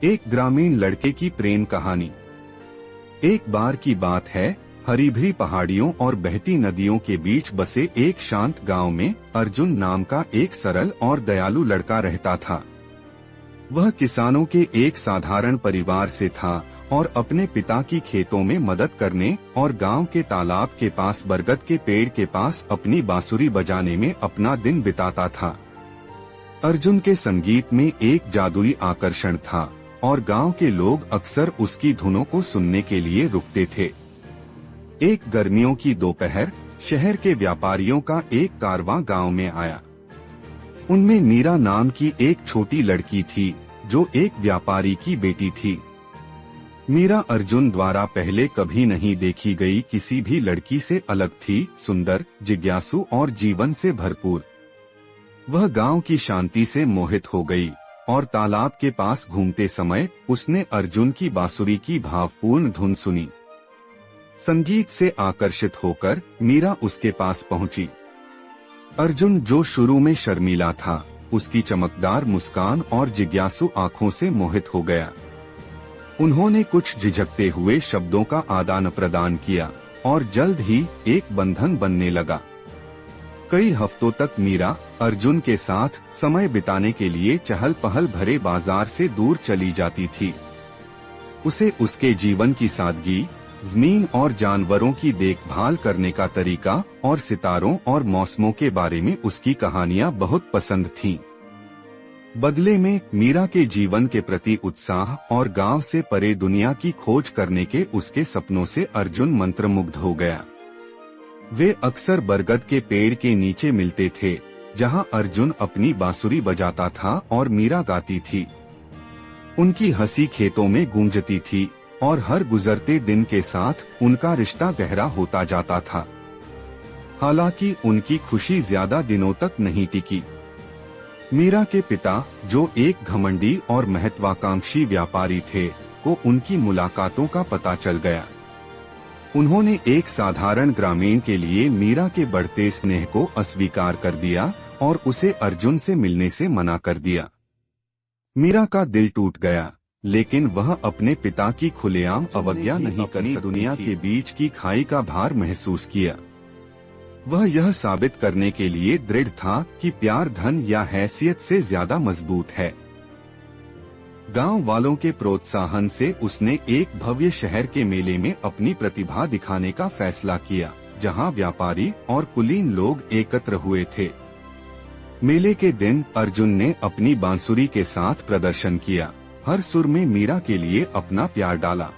एक ग्रामीण लड़के की प्रेम कहानी। एक बार की बात है, हरी भरी पहाड़ियों और बहती नदियों के बीच बसे एक शांत गांव में अर्जुन नाम का एक सरल और दयालु लड़का रहता था। वह किसानों के एक साधारण परिवार से था और अपने पिता की खेतों में मदद करने और गांव के तालाब के पास बरगद के पेड़ के पास अपनी बांसुरी बजाने में अपना दिन बिताता था। अर्जुन के संगीत में एक जादुई आकर्षण था और गांव के लोग अक्सर उसकी धुनों को सुनने के लिए रुकते थे। एक गर्मियों की दोपहर शहर के व्यापारियों का एक कारवां गांव में आया। उनमें मीरा नाम की एक छोटी लड़की थी जो एक व्यापारी की बेटी थी। मीरा अर्जुन द्वारा पहले कभी नहीं देखी गई किसी भी लड़की से अलग थी, सुंदर, जिज्ञासु और जीवन से भरपूर। वह गांव की शांति से मोहित हो गई और तालाब के पास घूमते समय उसने अर्जुन की बांसुरी की भावपूर्ण धुन सुनी। संगीत से आकर्षित होकर मीरा उसके पास पहुंची। अर्जुन, जो शुरू में शर्मीला था, उसकी चमकदार मुस्कान और जिज्ञासु आंखों से मोहित हो गया। उन्होंने कुछ झिझकते हुए शब्दों का आदान प्रदान किया और जल्द ही एक बंधन बनने लगा। कई हफ्तों तक मीरा अर्जुन के साथ समय बिताने के लिए चहल पहल भरे बाजार से दूर चली जाती थी। उसे उसके जीवन की सादगी, जमीन और जानवरों की देखभाल करने का तरीका और सितारों और मौसमों के बारे में उसकी कहानियां बहुत पसंद थीं। बदले में मीरा के जीवन के प्रति उत्साह और गांव से परे दुनिया की खोज करने के उसके सपनों से अर्जुन मंत्रमुग्ध हो गया। वे अक्सर बरगद के पेड़ के नीचे मिलते थे, जहां अर्जुन अपनी बांसुरी बजाता था और मीरा गाती थी। उनकी हंसी खेतों में गूंजती थी और हर गुजरते दिन के साथ उनका रिश्ता गहरा होता जाता था। हालांकि उनकी खुशी ज्यादा दिनों तक नहीं टिकी। मीरा के पिता, जो एक घमंडी और महत्वाकांक्षी व्यापारी थे, को उनकी मुलाकातों का पता चल गया। उन्होंने एक साधारण ग्रामीण के लिए मीरा के बढ़ते स्नेह को अस्वीकार कर दिया और उसे अर्जुन से मिलने से मना कर दिया। मीरा का दिल टूट गया, लेकिन वह अपने पिता की खुलेआम अवज्ञा नहीं कर सकती। दुनिया के बीच की खाई का भार महसूस किया। वह यह साबित करने के लिए दृढ़ था कि प्यार धन या हैसियत से ज्यादा मजबूत है। गांव वालों के प्रोत्साहन से उसने एक भव्य शहर के मेले में अपनी प्रतिभा दिखाने का फैसला किया, जहां व्यापारी और कुलीन लोग एकत्र हुए थे। मेले के दिन अर्जुन ने अपनी बांसुरी के साथ प्रदर्शन किया, हर सुर में मीरा के लिए अपना प्यार डाला।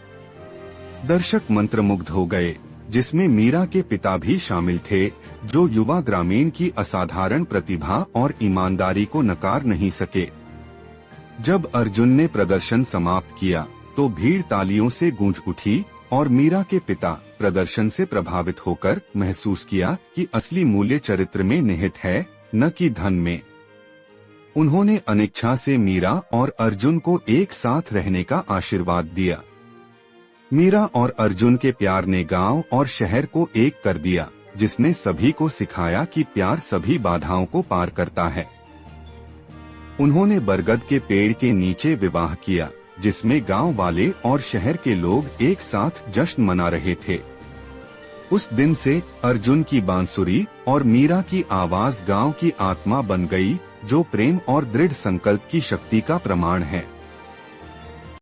दर्शक मंत्रमुग्ध हो गए, जिसमें मीरा के पिता भी शामिल थे, जो युवा ग्रामीण की असाधारण प्रतिभा और ईमानदारी को नकार नहीं सके। जब अर्जुन ने प्रदर्शन समाप्त किया, तो भीड़ तालियों से गूंज उठी और मीरा के पिता प्रदर्शन से प्रभावित होकर महसूस किया कि असली मूल्य चरित्र में निहित है, न कि धन में। उन्होंने अनिच्छा से मीरा और अर्जुन को एक साथ रहने का आशीर्वाद दिया। मीरा और अर्जुन के प्यार ने गांव और शहर को एक कर दिया, जिसने सभी को सिखाया कि प्यार सभी बाधाओं को पार करता है। उन्होंने बरगद के पेड़ के नीचे विवाह किया, जिसमें गांव वाले और शहर के लोग एक साथ जश्न मना रहे थे। उस दिन से अर्जुन की बांसुरी और मीरा की आवाज गांव की आत्मा बन गई, जो प्रेम और दृढ़ संकल्प की शक्ति का प्रमाण है।